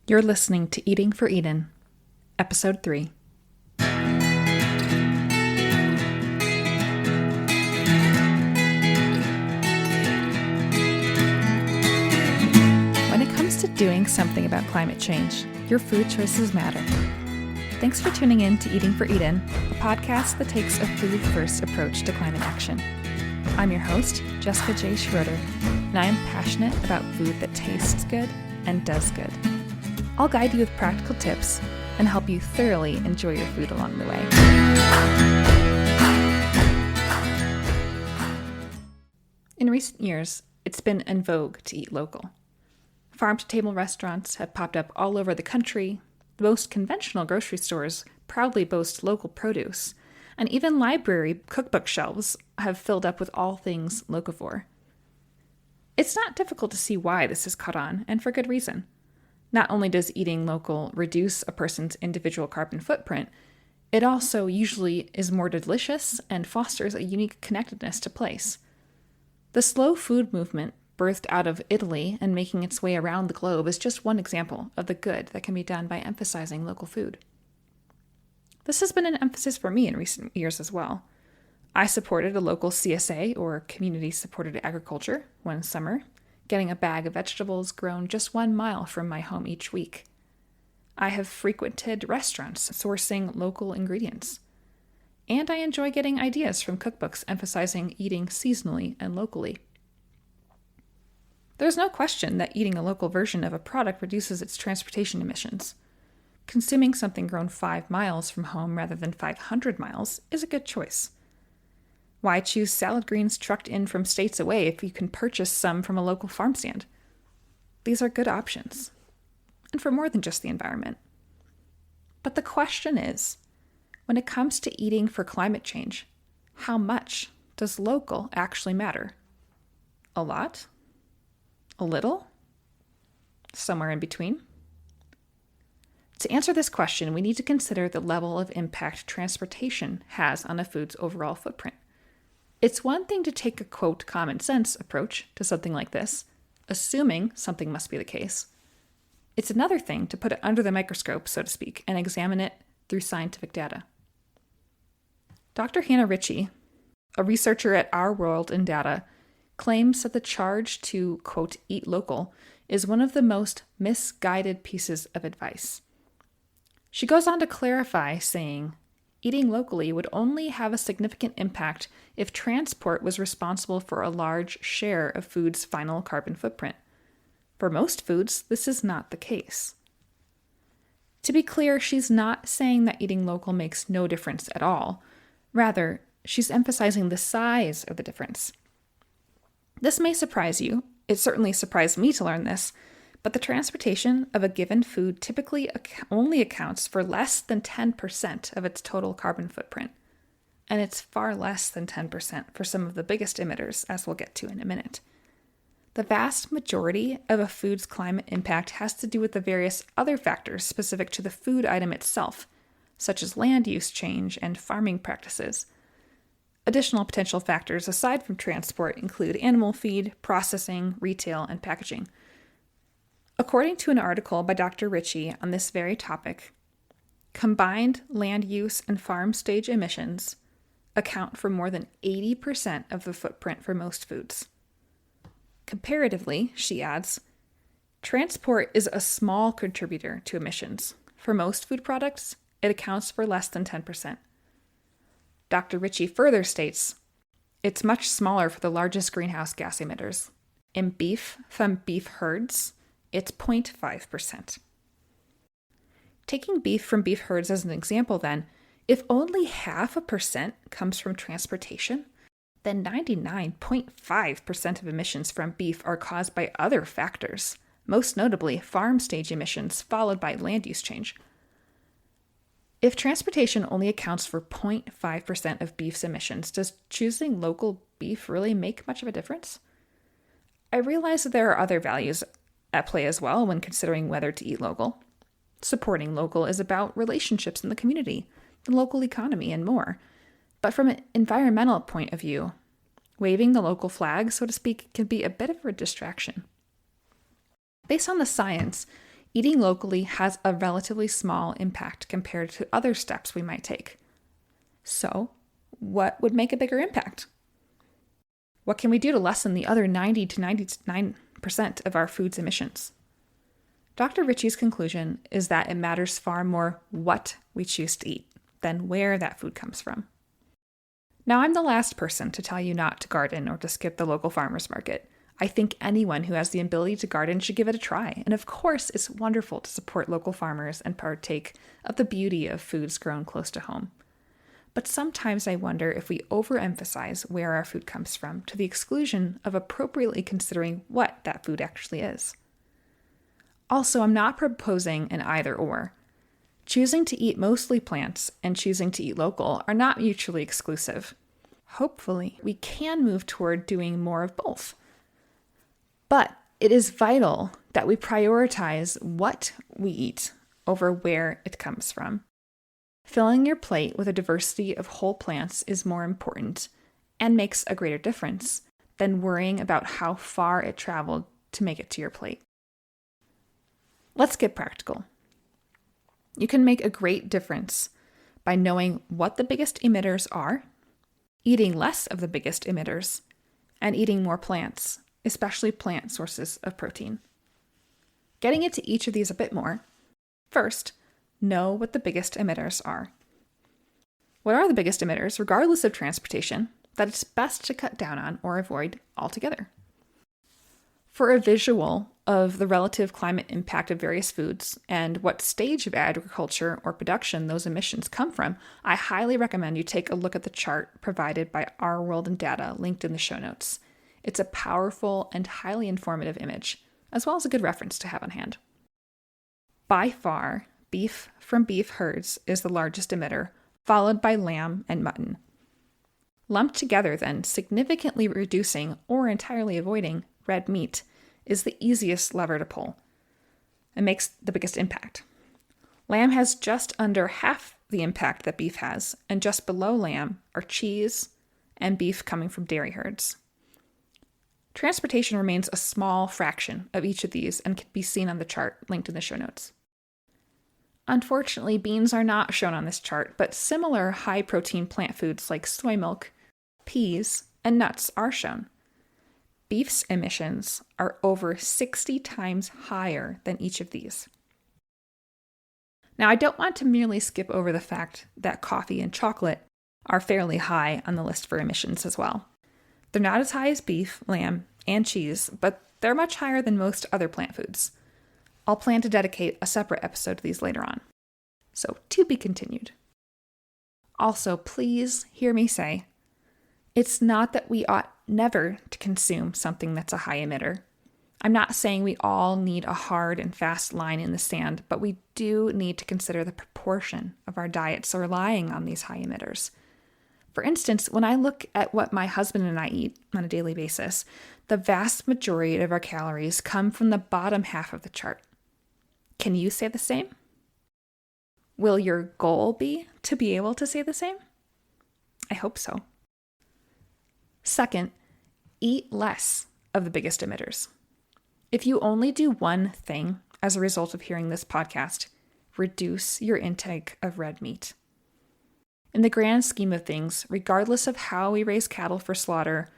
You're listening to Eating for Eden, Episode 3. When it comes to doing something about climate change, your food choices matter. Thanks for tuning in to Eating for Eden, a podcast that takes a food-first approach to climate action. I'm your host, Jessica J. Schroeder, and I am passionate about food that tastes good and does good. I'll guide you with practical tips and help you thoroughly enjoy your food along the way. In recent years, it's been en vogue to eat local. Farm-to-table restaurants have popped up all over the country. The most conventional grocery stores proudly boast local produce, and even library cookbook shelves have filled up with all things locavore. It's not difficult to see why this has caught on, and for good reason. Not only does eating local reduce a person's individual carbon footprint, it also usually is more delicious and fosters a unique connectedness to place. The slow food movement, birthed out of Italy and making its way around the globe, is just one example of the good that can be done by emphasizing local food. This has been an emphasis for me in recent years as well. I supported a local CSA, or Community Supported Agriculture, one summer, getting a bag of vegetables grown just 1 mile from my home each week. I have frequented restaurants sourcing local ingredients. And I enjoy getting ideas from cookbooks emphasizing eating seasonally and locally. There's no question that eating a local version of a product reduces its transportation emissions. Consuming something grown 5 miles from home rather than 500 miles is a good choice. Why choose salad greens trucked in from states away if you can purchase some from a local farm stand? These are good options, and for more than just the environment. But the question is, when it comes to eating for climate change, how much does local actually matter? A lot? A little? Somewhere in between? To answer this question, we need to consider the level of impact transportation has on a food's overall footprint. It's one thing to take a, quote, common sense approach to something like this, assuming something must be the case. It's another thing to put it under the microscope, so to speak, and examine it through scientific data. Dr. Hannah Ritchie, a researcher at Our World in Data, claims that the charge to, quote, eat local is one of the most misguided pieces of advice. She goes on to clarify, saying, eating locally would only have a significant impact if transport was responsible for a large share of food's final carbon footprint. For most foods, this is not the case. To be clear, she's not saying that eating local makes no difference at all. Rather, she's emphasizing the size of the difference. This may surprise you. It certainly surprised me to learn this. But the transportation of a given food typically only accounts for less than 10% of its total carbon footprint. And it's far less than 10% for some of the biggest emitters, as we'll get to in a minute. The vast majority of a food's climate impact has to do with the various other factors specific to the food item itself, such as land use change and farming practices. Additional potential factors aside from transport include animal feed, processing, retail, and packaging. According to an article by Dr. Ritchie on this very topic, combined land use and farm stage emissions account for more than 80% of the footprint for most foods. Comparatively, she adds, transport is a small contributor to emissions. For most food products, it accounts for less than 10%. Dr. Ritchie further states, it's much smaller for the largest greenhouse gas emitters. In beef from beef herds, it's 0.5%. Taking beef from beef herds as an example then, if only 0.5% comes from transportation, then 99.5% of emissions from beef are caused by other factors, most notably farm stage emissions followed by land use change. If transportation only accounts for 0.5% of beef's emissions, does choosing local beef really make much of a difference? I realize that there are other values at play as well when considering whether to eat local. Supporting local is about relationships in the community, the local economy, and more. But from an environmental point of view, waving the local flag, so to speak, can be a bit of a distraction. Based on the science, eating locally has a relatively small impact compared to other steps we might take. So, what would make a bigger impact? What can we do to lessen the other 90 to 99% of our food's emissions? Dr. Ritchie's conclusion is that it matters far more what we choose to eat than where that food comes from. Now, I'm the last person to tell you not to garden or to skip the local farmer's market. I think anyone who has the ability to garden should give it a try. And of course, it's wonderful to support local farmers and partake of the beauty of foods grown close to home. But sometimes I wonder if we overemphasize where our food comes from to the exclusion of appropriately considering what that food actually is. Also, I'm not proposing an either or. Choosing to eat mostly plants and choosing to eat local are not mutually exclusive. Hopefully, we can move toward doing more of both. But it is vital that we prioritize what we eat over where it comes from. Filling your plate with a diversity of whole plants is more important and makes a greater difference than worrying about how far it traveled to make it to your plate. Let's get practical. You can make a great difference by knowing what the biggest emitters are, eating less of the biggest emitters, and eating more plants, especially plant sources of protein. Getting into each of these a bit more, first, know what the biggest emitters are. What are the biggest emitters, regardless of transportation, that it's best to cut down on or avoid altogether? For a visual of the relative climate impact of various foods and what stage of agriculture or production those emissions come from, I highly recommend you take a look at the chart provided by Our World in Data linked in the show notes. It's a powerful and highly informative image, as well as a good reference to have on hand. By far, beef from beef herds is the largest emitter, followed by lamb and mutton. Lumped together then, significantly reducing or entirely avoiding red meat is the easiest lever to pull. It makes the biggest impact. Lamb has just under half the impact that beef has, and just below lamb are cheese and beef coming from dairy herds. Transportation remains a small fraction of each of these and can be seen on the chart linked in the show notes. Unfortunately, beans are not shown on this chart, but similar high-protein plant foods like soy milk, peas, and nuts are shown. Beef's emissions are over 60 times higher than each of these. Now, I don't want to merely skip over the fact that coffee and chocolate are fairly high on the list for emissions as well. They're not as high as beef, lamb, and cheese, but they're much higher than most other plant foods. I'll plan to dedicate a separate episode to these later on. So, to be continued. Also, please hear me say, it's not that we ought never to consume something that's a high emitter. I'm not saying we all need a hard and fast line in the sand, but we do need to consider the proportion of our diets relying on these high emitters. For instance, when I look at what my husband and I eat on a daily basis, the vast majority of our calories come from the bottom half of the chart. Can you say the same? Will your goal be to be able to say the same? I hope so. Second, eat less of the biggest emitters. If you only do one thing as a result of hearing this podcast, reduce your intake of red meat. In the grand scheme of things, regardless of how we raise cattle for slaughter,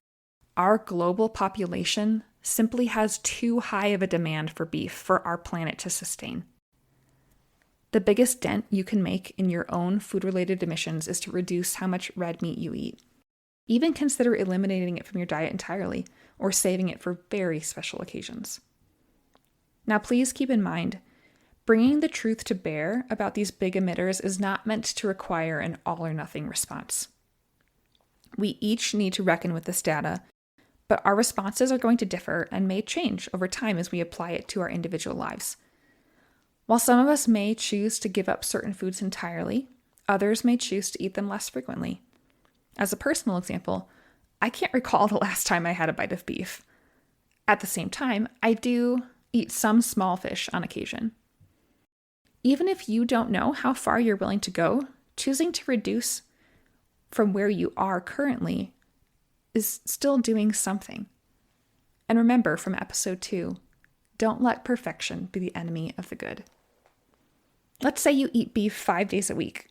our global population simply has too high of a demand for beef for our planet to sustain. The biggest dent you can make in your own food-related emissions is to reduce how much red meat you eat. Even consider eliminating it from your diet entirely or saving it for very special occasions. Now, please keep in mind, bringing the truth to bear about these big emitters is not meant to require an all-or-nothing response. We each need to reckon with this data, but our responses are going to differ and may change over time as we apply it to our individual lives. While some of us may choose to give up certain foods entirely, others may choose to eat them less frequently. As a personal example, I can't recall the last time I had a bite of beef. At the same time, I do eat some small fish on occasion. Even if you don't know how far you're willing to go, choosing to reduce from where you are currently is still doing something. And remember from episode 2, Don't let perfection be the enemy of the good. Let's say you eat beef 5 days a week.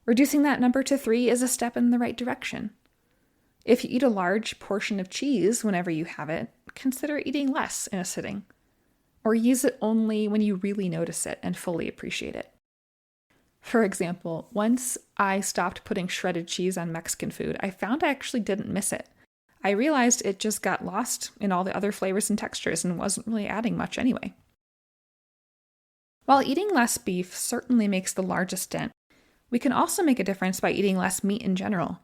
Reducing that number to 3 is a step in the right direction. If you eat a large portion of cheese whenever you have it, consider eating less in a sitting. Or use it only when you really notice it and fully appreciate it. For example, once I stopped putting shredded cheese on Mexican food, I found I actually didn't miss it. I realized it just got lost in all the other flavors and textures and wasn't really adding much anyway. While eating less beef certainly makes the largest dent, we can also make a difference by eating less meat in general.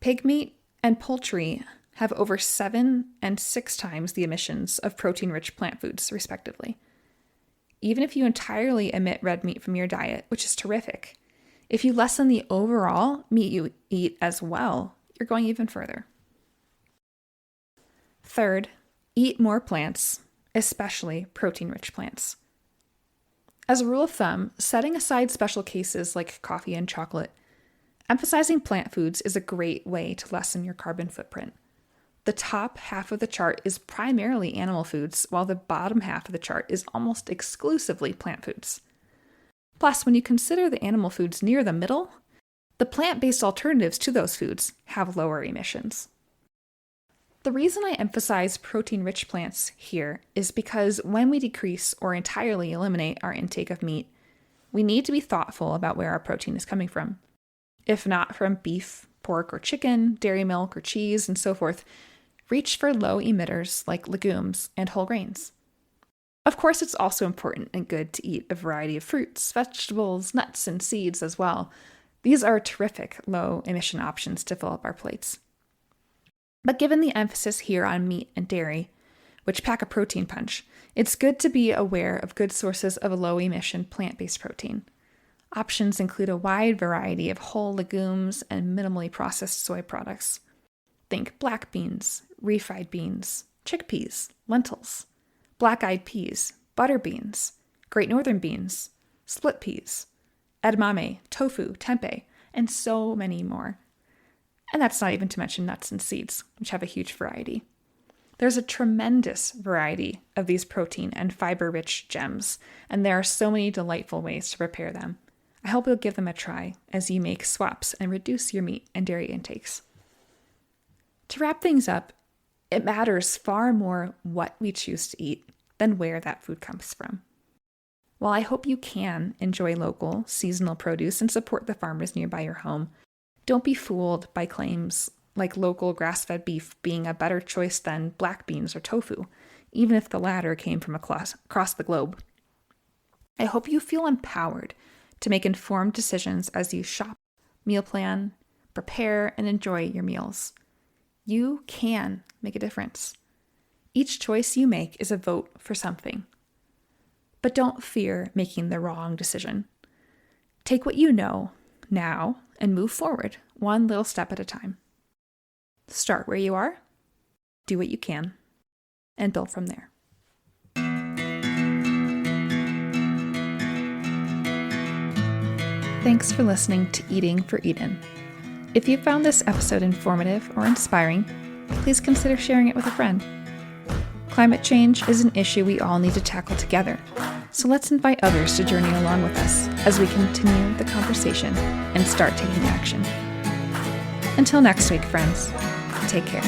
Pig meat and poultry have over 7 and 6 times the emissions of protein-rich plant foods, respectively. Even if you entirely omit red meat from your diet, which is terrific, if you lessen the overall meat you eat as well, you're going even further. Third, eat more plants, especially protein-rich plants. As a rule of thumb, setting aside special cases like coffee and chocolate, emphasizing plant foods is a great way to lessen your carbon footprint. The top half of the chart is primarily animal foods, while the bottom half of the chart is almost exclusively plant foods. Plus, when you consider the animal foods near the middle, the plant-based alternatives to those foods have lower emissions. The reason I emphasize protein-rich plants here is because when we decrease or entirely eliminate our intake of meat, we need to be thoughtful about where our protein is coming from. If not from beef, pork, or chicken, dairy milk, or cheese, and so forth, reach for low emitters like legumes and whole grains. Of course, it's also important and good to eat a variety of fruits, vegetables, nuts, and seeds as well. These are terrific low-emission options to fill up our plates. But given the emphasis here on meat and dairy, which pack a protein punch, it's good to be aware of good sources of a low-emission plant-based protein. Options include a wide variety of whole legumes and minimally processed soy products. Think black beans, refried beans, chickpeas, lentils, black-eyed peas, butter beans, Great Northern beans, split peas, edamame, tofu, tempeh, and so many more. And that's not even to mention nuts and seeds, which have a huge variety. There's a tremendous variety of these protein and fiber-rich gems, and there are so many delightful ways to prepare them. I hope you'll give them a try as you make swaps and reduce your meat and dairy intakes. To wrap things up, it matters far more what we choose to eat than where that food comes from. While I hope you can enjoy local, seasonal produce and support the farmers nearby your home, don't be fooled by claims like local grass-fed beef being a better choice than black beans or tofu, even if the latter came from across the globe. I hope you feel empowered to make informed decisions as you shop, meal plan, prepare, and enjoy your meals. You can make a difference. Each choice you make is a vote for something. But don't fear making the wrong decision. Take what you know now and move forward, one little step at a time. Start where you are, do what you can, and build from there. Thanks for listening to Eating for Eden. If you found this episode informative or inspiring, please consider sharing it with a friend. Climate change is an issue we all need to tackle together, so let's invite others to journey along with us as we continue the conversation and start taking action. Until next week, friends, take care.